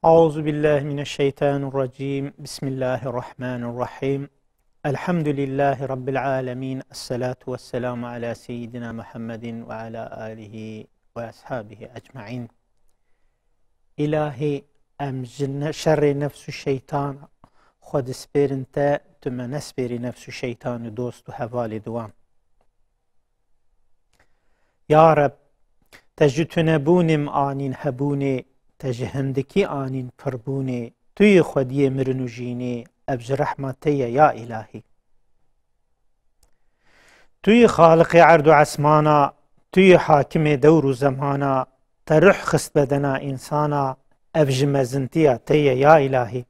Euzu billahi mineşşeytanirracim. Bismillahirrahmanirrahim. Elhamdülillahi rabbil alamin. Essalatu vesselamu ala seyyidina Muhammedin ve ala alihi ve ashabihi ecmaîn. İlahi emjin şerri nefsü şeytan xwe disperin te tu me nesperî nefsü şeytanı dostu hevalê diwan. Ya Rab, te ji tu nebûnim anîn hebûnê, te ji hindikî anîn pirbûnê, tu yê xwediyê mirin û jînê, ev ji rehma te ye ya îlahî. Tu yê xaliqê erd û esmana, tu yê hakimê dewr û zemana, te ruh xist bedena însana, ev ji mezintiya te ye ya îlahî.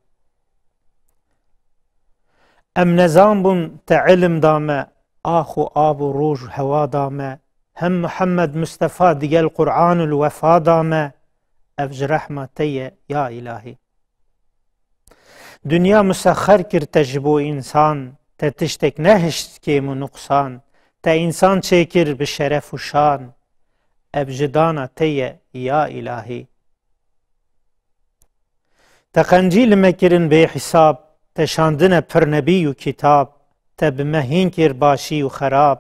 Em nezan bûn te ilim da me, ax û ab û roj û hewa da me, hem Muhammed Mustafa digel Kur'anul vefa da me, ev ji rehma te ye ya îlahî. Dünya musexxer kir te ji bo însan, te tiştek nehişt kêm û nuqsan, te însan çêkir bi şeref û şan, ev ji dana te ye ya îlahî. Te qencîl me kirin bêhisab, te şandine pir nebî û kitab, te bi me hîn kir başî û xerab,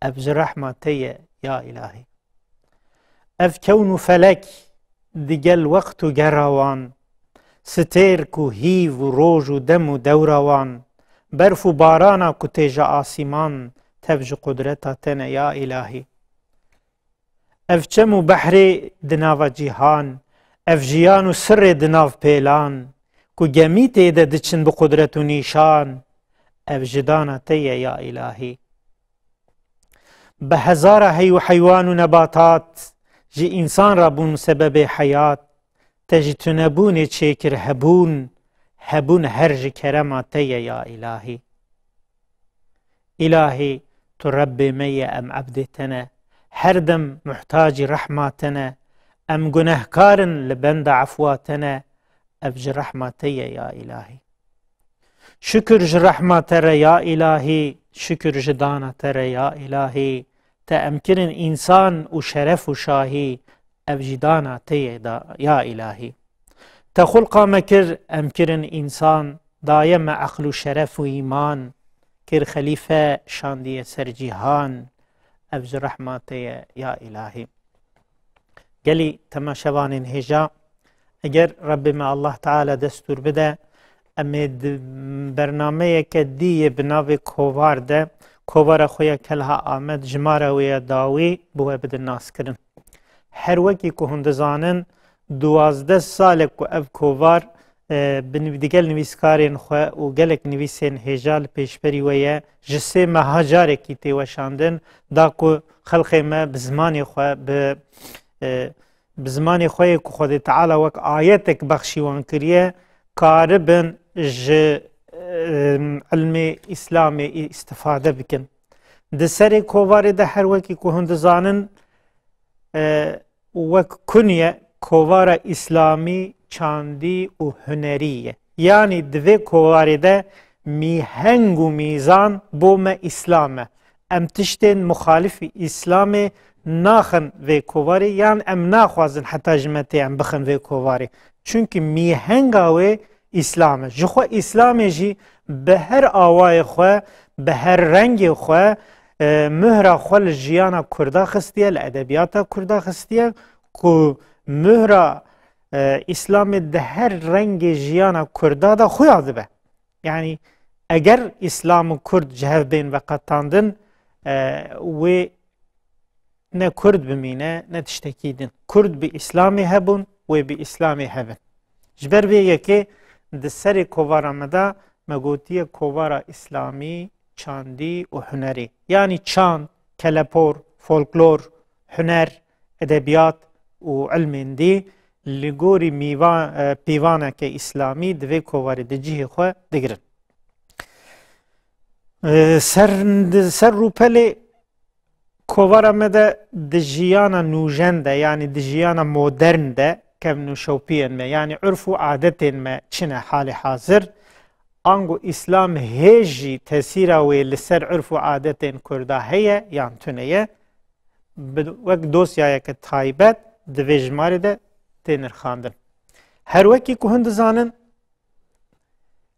ev ji rehma te ye ya îlahî. Ev kewn û felek digel wext û gera wan, stêrk û hîv û roj û dem û dewra wan, berf û barana ku tê ji asîman, tev ji qudreta te ne ya îlahî. Ev çem û behrê di nava cîhan, ev jiyan û sirrê di nav pêlan, ku gemî tê de diçin bi qudret û nîşan, ev ji dana te ye ya îlahî. Bi hezara hey û heywan û nebatat, ji însan ra bûn sebebê heyat, te ji tu nebûnê çêkir hebûn, hebûn her ji kerema te ye ya îlahî. İlahî, tu Rebbê me ye, em ebdê te ne, her dem muhtacî rehma te ne, em gunehkarin li benda efwa te ne, ev ji rehma te ye ya îlahî. Şükür ji rehma te re ya îlahî, şükür ji dana te re ya îlahî, te em kirin însan û şeref û şahî, ev jî dana te ye ya îlahî. Te xulqa me kir, em kirin însan, daye me aql û şeref û îman, kir xelîfe şandiye ser cîhan, ev ji rehma te ye ya îlahî. Gelî temaşevanên hêja, eger Rabbê me Allah Teala destûr bide, em ê di bernameyeke dîyê bi navê Kovar de, kovara xwe ya Kelha Amed ji mara wê ya dawî bi we bidin naskirin. Her wekî ku hûn dizanin, 12 salek ku ev kovar bi digel nivîskarên xwe û gelek nivîsên hêja li pêşberî we ye, ji sê meha carekî tê weşandin, da ku xelkê me bi zimanê xwe bi zimanê xwe yê ku Xwedê Teala wek ayetek bexşî wan kiriye, karibin ji ilmê İslamê îstifade bikin. Di serê kovarê de her wekî ku hûn dizanin, wek kunye kovara İslamî çandî û hunerî ye. Yani di vê kovarê de mîheng û mîzan bo me İslam e. Em tiştên muxalîfî İslamê naxin vê kovarê, yan em naxwazin heta ji me tê em bixin vê kovarê. Çünkü mîhenga wê İslam e. Ji xwe İslamê jî bi her awayê xwe, bi her rengê xwe, mühra xwe li jiyana Kurda xistiye, li edebiyata Kurda xistiye, ku mühra İslamê di her rengê jiyana Kurda da xuya dibe. Yani eger İslam û Kurd ji hev bên veqetandin, wê ne Kurd bimîne ne tiştekî din. Kurd bi İslamê hebûn, wê bi İslamê hevin. Ji ber vê yekê di serê kovara me de me gotiye kovara İslamî, çandî û hunerî. Yani çand, kelepor, folklor, huner, edebiyat û ilmên dî li gorî pîvaneke İslamî di vê kovarê di cihê xwe digirin. Ser rûpelê kovara me de di jiyana nûjen de, yani di jiyana modern de kevn û şewpiyên me, yani urf û adetên me çin e halê hazir, ango İslam hêj jî tesîra wê li ser urf û adetên Kurda heye yan tune ye, wek dosyayeke taybet di vê jimarê de tê nirxandin. هر وکی که هند زانن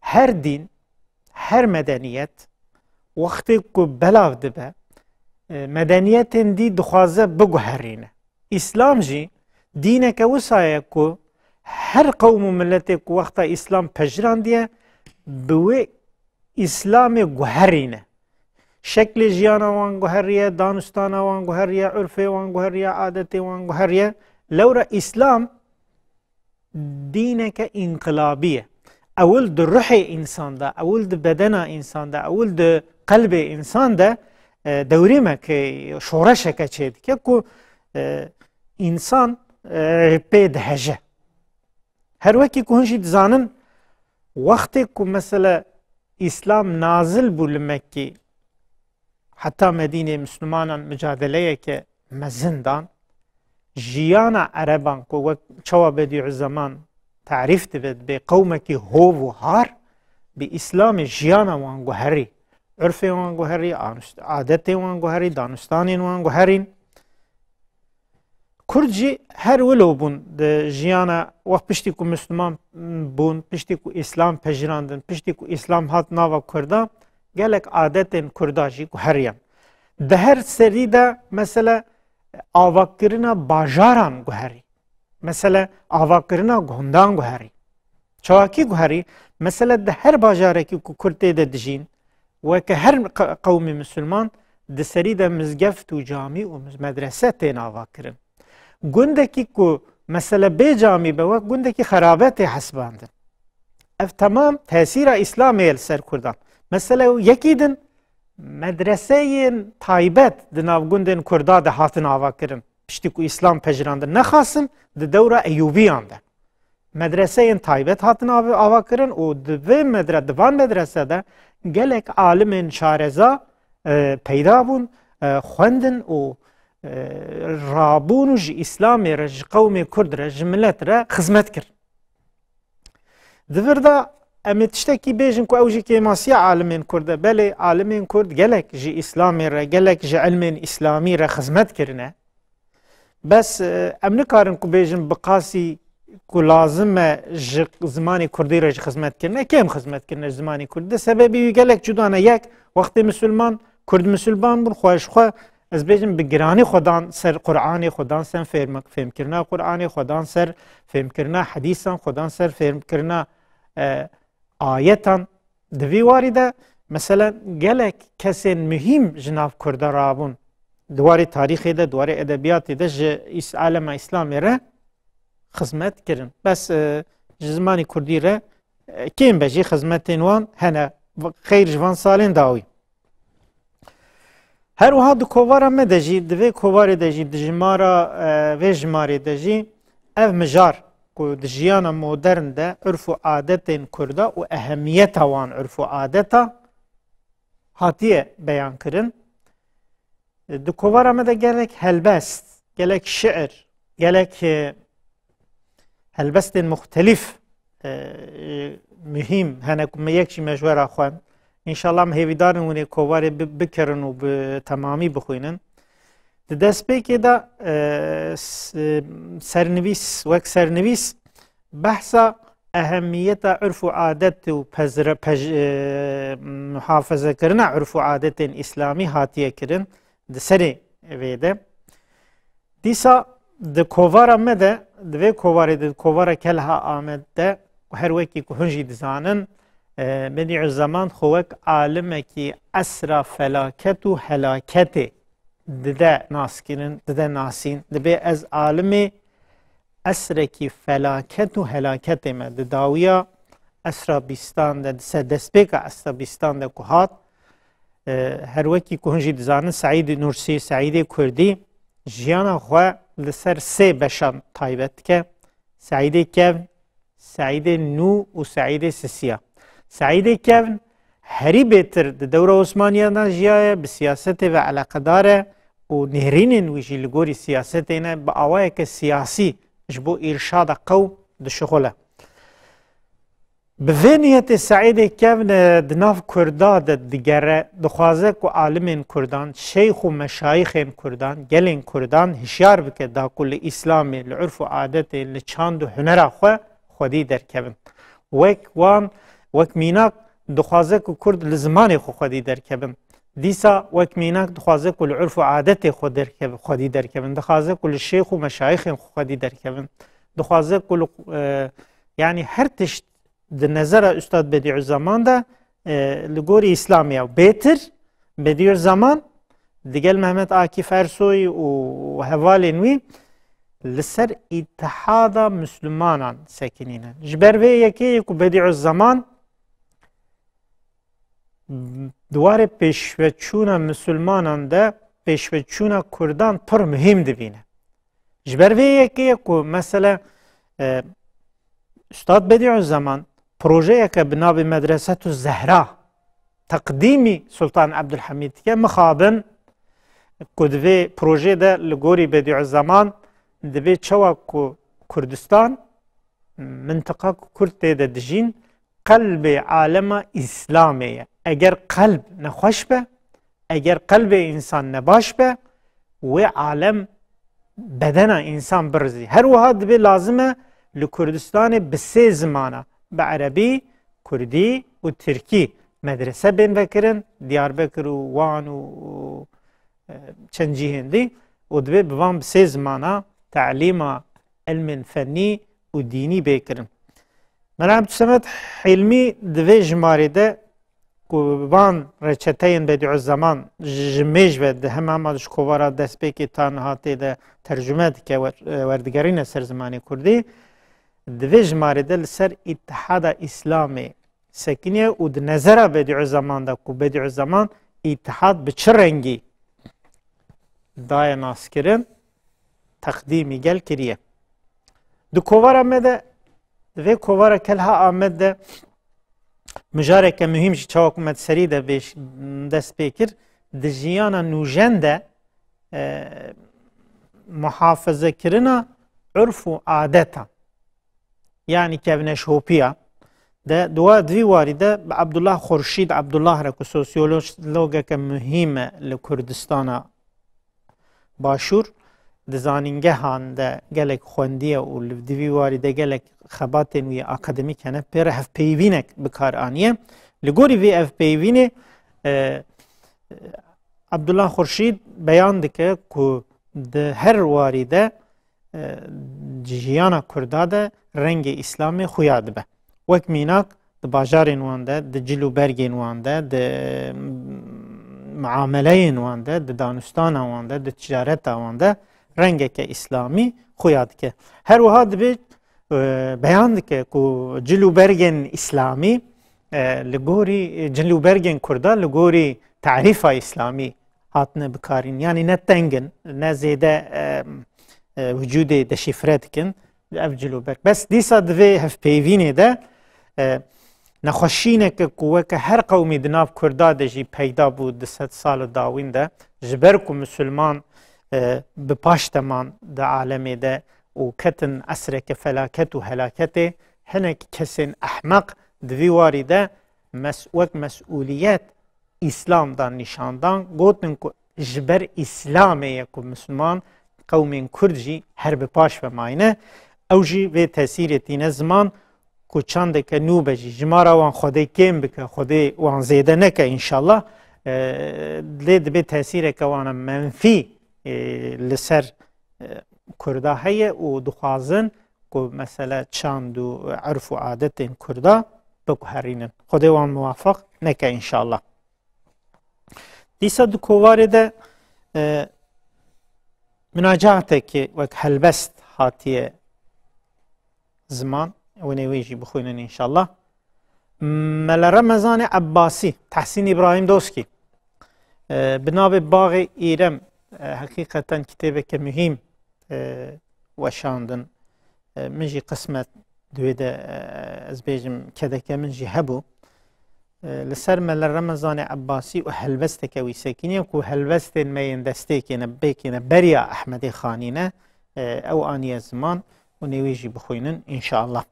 هر دین هر مدنیت وقتی که بلاو دبه مدنیت دی دخوازه بگوهرینه. اسلام جی دینه که وسایه که هر قوم و ملت که وقتا اسلام پجراندیه بوی اسلام گوهرینه. شکل جیانا وان گوهریه، دانستانا وان گوهریه، عرفه وان گوهریه، عادت وان گوهریه. لورا اسلام دینه که انقلابیه. اول در روح انسان ده، اول در بدن انسان ده، اول در قلب انسان ده دوری ما که شورش که چید که انسان پید هجه. هر وکی که هنشید زانن وقتی که مثلا اسلام نازل بود مکی حتی مدینه مسلمانان مجادله که مزندان جیانا عربان که چوا بدیع زمان تعریف تبد به قومه که هو و هار به اسلام جیانا وان گوهری عرف وان گوهری عادت وان گوهری دانستان وان گوهرین کرجی هر ولو بون جیانا وقت پشتی که مسلمان بون پشتی که اسلام پجراندن پشتی که اسلام هات ناوا کردا گلک عادت کردا جی گوهریم ده هر سری ده مثلا آواکرنا باجاران گوهری مثلا آواکرنا گهندان گوهری چواکی گوهری مثلا ده هر باجاره که کرده ده دجین و که هر قوم مسلمان ده سری ده مزگفت و جامی و مدرسه تین آواکرن گنده که مثلا بی جامی به وقت گنده که خرابت حسباندن اف تمام تاثیر اسلامی سر کردن مثلا یکی دن مدرسه تایبت دناو گندن کردا ده هاتن آوا کرن پشتی که اسلام پجراندن نخواستم ده دوره ایوبیان ده مدرسه تایبت هاتن آوا کرن و دوان مدرسه ده گلک عالم شارزا پیدا بون خوندن و رابون و اسلامی رج قوم کرد رج ملت را خدمت کرد دوردا امی تشتکی بیجن که اوجی که ماسیا عالمین کرده بله عالمین کرد گلک جی اسلامی را گلک جی علم اسلامی را خدمت کرنه بس ام نکارن که بیجن بقاسی که لازمه زمانی کردی را خدمت کرنه کم خدمت کرنه زمانی کرده سببی گلک جدانه یک وقت مسلمان کرد مسلمان بون خواهش خواه از بیجن بگرانی خودان سر قرآن خودان سر فهم کرنا قرآن خودان سر فهم کرنا حدیثان خودان سر فهم کرنا آیتان دوی وارده مثلا گلک کسی مهم جناب کرده رابون دواری تاریخی ده دواری ادبیاتی ده عالم اسلامی را خدمت کرن بس زمانی کردی را کم بجی خدمت وان هنه خیر جوان سالین داوی هر وها دو کووارا مدجی دوی کوواری دجی دجمارا و جماری دجی اف مجار که دجیانا مدرن ده عرف و عادت کرده و اهمیت وان عرف و عادت هاتیه بیان کرن دو کووارا مده گلک هلبست گلک شعر گلک هلبست مختلف مهم هنکم یکشی مجوره خوان انشالله مهویدارن ونه کوواری بکرن و به تمامی بخوینن دست پیکی دا سرنویس وک سرنویس بحثا اهمیت عرف و عادت و محافظه کرن عرف و عادت اسلامی هاتیه کرن ده سری ویده دیسا ده کووارا مده دوی کوواری ده کووارا کلها آمد ده و هر وکی که هنجی دزانن بدیع زمان خوک عالمه که اسرا فلاکت و هلاکت دده ناسکرین دده ناسین دبی از عالم اسرا کی فلاکت و هلاکت ما دداویا اسرا بیستان ده دست اسرا بیستان ده کهات هر وکی که هنجی دزانن سعید نورسی سعید کردی جیانا خواه لسر سه بشان تایبت که سعید کون سعید نو و سعید سسیا سعید کون هری بهتر دوره عثمانیه جیاه به سیاست و علاقه داره و نهرین ویجی لگوری سیاست اینه با آوائه که سیاسی جبو ارشاد قوم ده شغله به ونیت سعید کون دناف کردا ده دیگره دخوازه که عالمین کردان شیخ و مشایخین کردان گلین کردان هشیار بکه دا کل اسلامی لعرف و عادت لچاند و هنر خودی درکبن وک وان وک میناک دخوازه که کرد لزمان خودی درکبن دیسا وک میناک دخوازه که العرف و عادت خودی درکبن دخوازه که الشیخ و مشایخ خودی درکبن دخوازه که يعني هر تشت د نظر استاد بدیع الزمان ده لگوری اسلامی و بهتر بدیع الزمان دیگل محمد عاکف ارسوی و هوال نوی لسر اتحاد مسلمانان ساکنین جبر وی یکی که بدیع الزمان دوار پیشوچون مسلمانان ده پیشوچون کردان پر مهم دبینه جبر وی یکی که مثلا استاد بدیع الزمان پروژه که بناب مدرسة الزهراء تقدیمی سلطان عبدالحمید که مخابن کدوی پروژه ده لگوری بدیع الزمان دبی چوا کردستان منطقه کرد ده دجین قلب عالم اسلامیه اگر قلب نخوش به اگر قلب انسان نباش به و عالم بدن انسان برزی هر وها دبی لازمه لکردستان بسه زمانه بعربی کردی و ترکی مدرسه بین بکرن دیاربکر و وان و چند جیهندی و دبی بوان بسه زمانه تعلیم علم فنی و دینی بکرن من عبدالصمد حلمی دبی جماری ده وان رچتین بدیع الزمان جمیج و ده همه مادش کوارا دست بکی تانهاتی ده ترجمه ده که وردگرین سر زمانی کردی دوی جماره ده لسر اتحاد اسلامی سکنیه و ده نظره بدیع الزمان ده که بدیع الزمان اتحاد به چه رنگی دای ناس کرن تقدیمی گل کریه دو کوار آمده دوی کوار کلها آمده مجاره که مهمش چاوک اومد سری ده بیش دست بکر ده جیانا نوجن ده محافظه کرنا عرف و عادتا يعني كابن شوبيا ده دوی وارده عبدالله خورشید عبدالله را که سوسیولوژ مهمه لکردستان باشور ده زانینگه هان ده گلک خوندیه و دوی وارده گلک خباتن وی اکادمیک هنه پر هف پیوینک بکار آنیه لگوری وی اف پیوینه عبدالله خورشید بیان دکه که ده هر وارده جیانا کرده رنگ اسلام خویاد به وک میناک ده باجارین وانده ده جلو برگین وانده ده معاملین وانده ده دانستان وانده ده تجارت وانده رنگ که اسلامی خویاد که هر وها ده بیان که جلو برگین اسلامی لگوری جلو برگین کرده لگوری تعریف اسلامی هاتنه بکارین یعنی نه تنگن نه زیده وجود دشفرات کن افجلو برگ بس دیسا دوی هف پیوینه ده نخوشینه که قوه که هر قومی دناف کرده ده جی پیدا بود ده 100 سال داوین ده جبر که مسلمان بپاش تمان ده عالمه ده و کتن اثر که فلاکت و هلاکت هنک کسین احمق دوی واری ده وک مسئولیت اسلام دان نشاندان گوتن که جبر اسلامه که مسلمان قوم کرد جی هر بپاش بماینه او جی و تاثیر تینه زمان که چند که نو بجی جمارا وان خوده کم بکه خوده وان زیده نکه انشالله لید به تاثیر که وان منفی لسر کرده هیه و دخوازن که مثلا چند و عرف و عادت این کرده بکو هرینن خوده وان موافق نکه انشالله دیسا دو کواره ده مناجاته که وک هلبست هاتیه زمان و نویجی بخوینن انشالله مل رمضان عباسی تحسین ابراهیم دوسکی بناب باغ ایرم حقیقتا کتابه که مهم وشاندن منجی قسمت دویده از بیجم کده که منجی هبو لسر مل رمضان عباسی و هلبسته که وی سکنیه که هلبسته مین دسته کنه بکنه بریا احمد خانینه او آنی زمان و نویجی بخوینن انشاءالله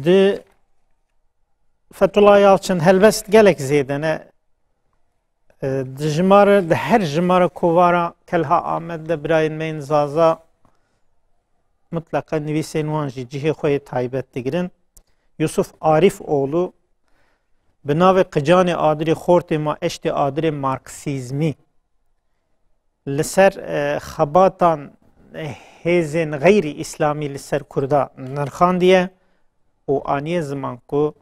ده فتولا یالچن هلبست گلک زیدنه ده جماره ده هر جماره کوارا کلها آمد ده براین مین زازا mutlaka nivîsên wan jî cihê xwe taybet digirin. Yusuf Arif oğlu bi navê Qicanê Adirê Xortê ma eştê Adirê Marksîzmî li ser xebatan hêzên xeyrî İslamî li ser Kurda nirxandiye û aniye ziman ku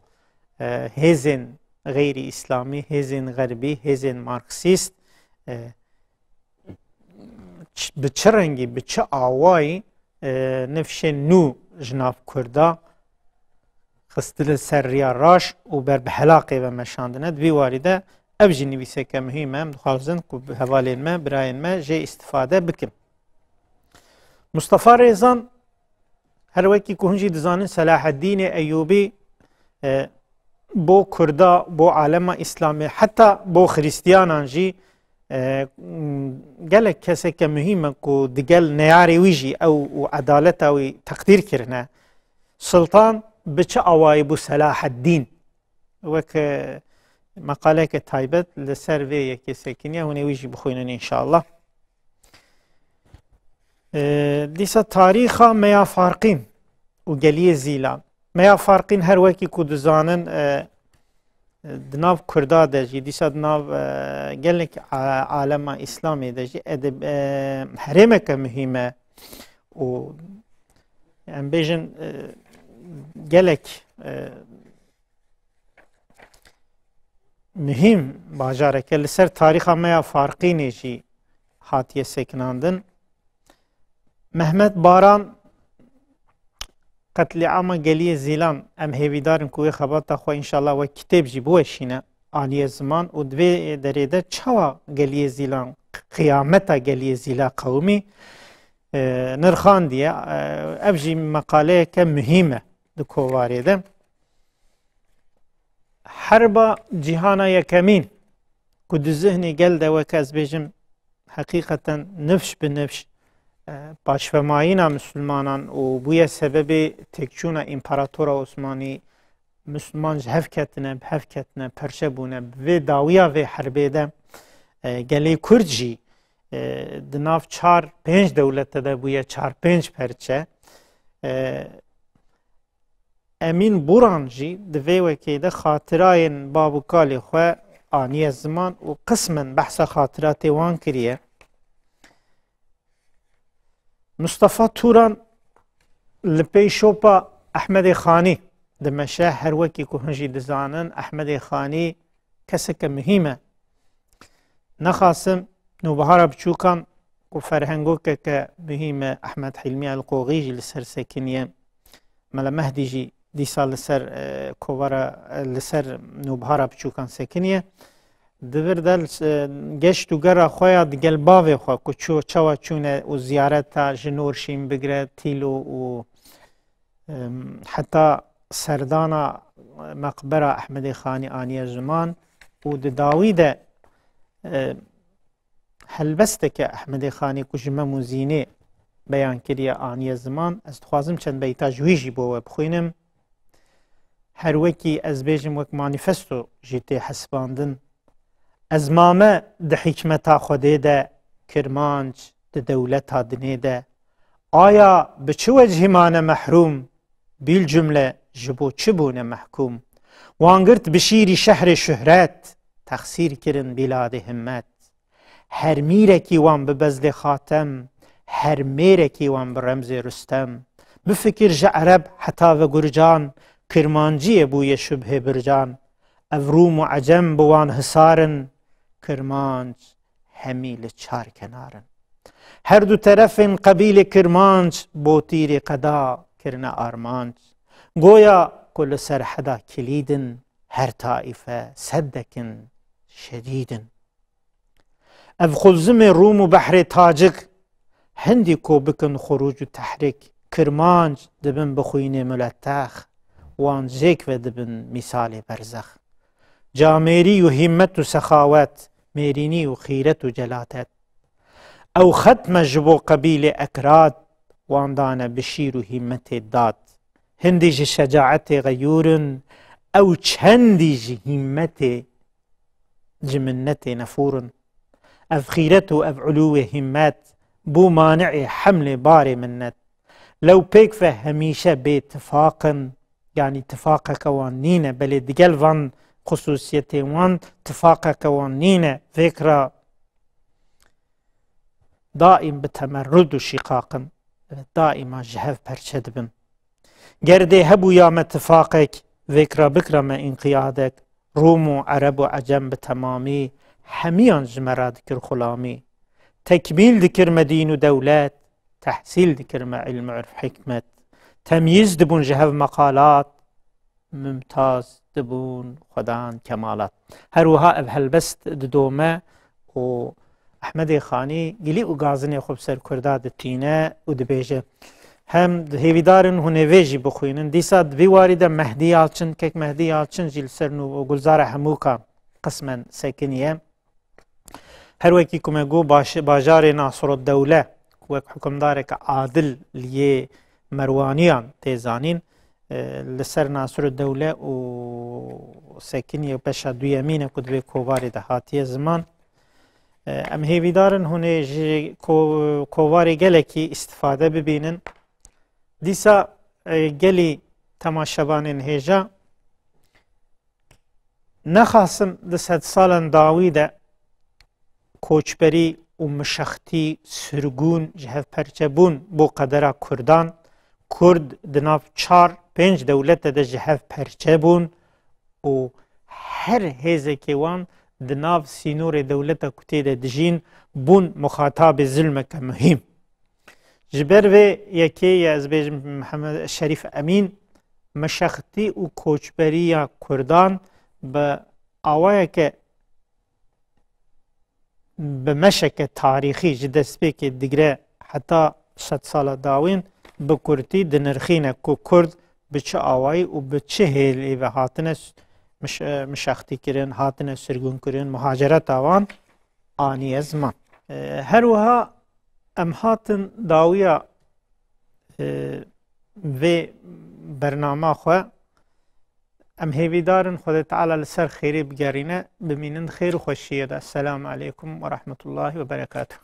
hêzên xeyrî İslamî, hêzên Xerbî, hêzên Marksîst bi çi rengî, bi çi awayî nifşên nû ji nav Kurda xistine ser riya raş û ber bi helaqê ve meşandine. Di vî warî de ev jî nivîseke mühîm e, em dixwazin ku bi hevalên me, birayên me jê îstîfade bikin. Mustafa Rêzan her wekî ku hûn jî dizanin Selaheddînê Eyyûbî bo Kurda, bo alema İslamê, heta bo Xristiyanan jî gelek keseke mühîm e ku di gel neyarê wî jî ew û edaleta wî teqdîr kirine. Sultan bi çi awayî bû Selaheddîn? Wek meqaleke taybet li ser vê yekê sekiniye hûnê wî jî bixwînin înşallah. Dîsa tarîxa Meya Farqîn û geliyê Zîlan. Meya Farqîn her wekî ku dizanin di nav Kurda de jî, dîsa di nav gelek alema İslamê de jî herêmeke mühîm e û em bêjin gelek mühîm bajareke li ser tarîxa Meya Farqînê jî hatiye sekinandin. Mehmet Baran qetliama geliyê Zîlan em hêvîdarin ku wê xebata xwe înşallah wek kitêb jî biweşîne aniye ziman û di vê derê de çawa geliyê Zîlan, qiyameta geliyê Zîla qewmî nirxandiye. Ev jî meqaleyeke mühîm e di kovarê de. Herba cîhana yekemîn ku di zihnê gel de wek ez bêjim heqîqeten nifş bi nifş başvemayîna Müslümanan û bûye sebebê têkçûna İmparatora Osmanî Müslüman ji hev ketine, bi hev ketine, perçe bûne. Vê dawiya vê herbê de gelê Kurd jî di nav 4-5 dewlete de bûye 4-5 perçe. Emîn Buran jî di vê wekê de xatirayên bab û kalê xwe aniye ziman û qismen behsa xatiratê wan kiriye. Mustafa Turan li pey şopa Ehmedê Xanî dimeşe, her wekî ku hûn jî dizanin Ehmedê Xanî keseke mühîm e. Nexasim nûbihara biçûkan ku ferhengokeke mühîm e Ehmed Hilmî Elqoğî jî li ser sekiniye. Mele Mehdî jî dîsa li ser kovara li ser nûbihara biçûkan sekiniye. Divir de geşt û gera xwe ya digel bavê xwe ku çawa çûne û ziyareta ji Nûrşîn bigire, Tîlo û heta serdana meqbera Ehmedê Xanî aniye ziman û di dawî de helbesteke Ehmedê Xanî ku ji mem û zînê beyan kiriye aniye ziman. Ez dixwazim çend beyta ji wî jî bo we bixwînim. Her wekî ez bêjim wek manîfesto jî tê hesibandin. Ez mame di hikmeta Xwedê de, kirmanc di dewleta dinê de. Aya bi çi wecihî mane mehrûm, bîl cümle ji bo çi bûne mehkûm. Wan girt bi şîrî şehrê şuhret, texsîr kirin bîladê himmet. Her mîrekî wan bi bezlê xatem, her mêrekî wan bi remzê Rüstem. Bifikir ji Ereb heta ve Gurcan, kirmanciyê bûye şubhê bircan. Ev Rûm û Ecem bi wan hisarin, kirmanc hemî li çar kenarin. Her du terefên qebîlê kirmanc, bo tîrê qeda kirine armanc. Goya ku li ser heda kilîdin, her taife seddekin şedîdin. Ev xulzimê Rûm û behrê tacik, hindî ku bikin xuruc û tehrik. Kirmanc dibin bi xwînê mülettex, wan jêk ve dibin mîsalê berzex. Camêrî û hîmmet û sexawet, mêrînî û xîret û celatet. Ew xetme ji bo qebîlê Ekrad, wan dane bi şîr û hîmmetê dad. Hindî ji şecaetê geyûrin, ew çendî ji hîmmetê ji minnetê nefûrin. Ev xîret û ev ulûwê hîmmet, bû mani'ê hemlê barê minnet. لو پیک و همیشه به اتفاقن يعني اتفاق كوانين بل دقل وان خصوصيتي وان اتفاق كوانين فكرة دائم بتمرد وشقاق دائما جهف برشد بن گردي هبو يا اتفاقك فكرة بكرة ما انقيادك روم و عرب و عجم بتمامي حميان جمرا ذكر خلامي تكميل ذكر مدين و دولات تحصيل ذكر ما علم عرف حكمت تمييز دبون جهف مقالات ممتاز دبون خدان كمالات هروها بهالبست ددوما و احمد خاني قلي و غازني خوب سر كرداد التينة و دبيجه هم هيفيدارن هنويجي بخوينن ديسا دبي وارده مهدي آلچن كك مهدي آلچن جيل سرنو و گلزار هموكا قسما ساكنية هر وكي كما قو باجار ناصر الدولة وك حكمدارك عادل ليه مروانيان تيزانين لسر ناصر الدولة و ساكنية بشا دو يمينة كدبي كواري دهاتي زمان ام هيفيدارن هنه جي كواري گلكي استفاده ببينن ديسا گلي تماشبانين هيجا نخاسم دست سالن داويده کوچبری و مشختی سرگون جهف پرچبون بو قدر کردان کرد دناف 4-5 دولت ده جهف پرچبون و هر هزه که وان دناف سینور دولت کتی ده دجین بون مخاطب ظلمک مهم جبر و یکی از بیج محمد شریف امین مشختی و کوچبری کردان به آوائه که بمشك تاريخي جدس بيك دقرا حتى 100 سال داوين بكرتي دنرخينا كو كرد بچه آواي و بچه هيلي و هاتنا مشاختي كرين هاتنا سرگون كرين مهاجرت آوان آني زمان هروها ام هاتن داوية و برنامه خواه ام هیویدارن خدا تعالی لسر خیری بگرینه بمینن خیر و خوشیه ده. السلام علیکم و رحمت الله و برکاته.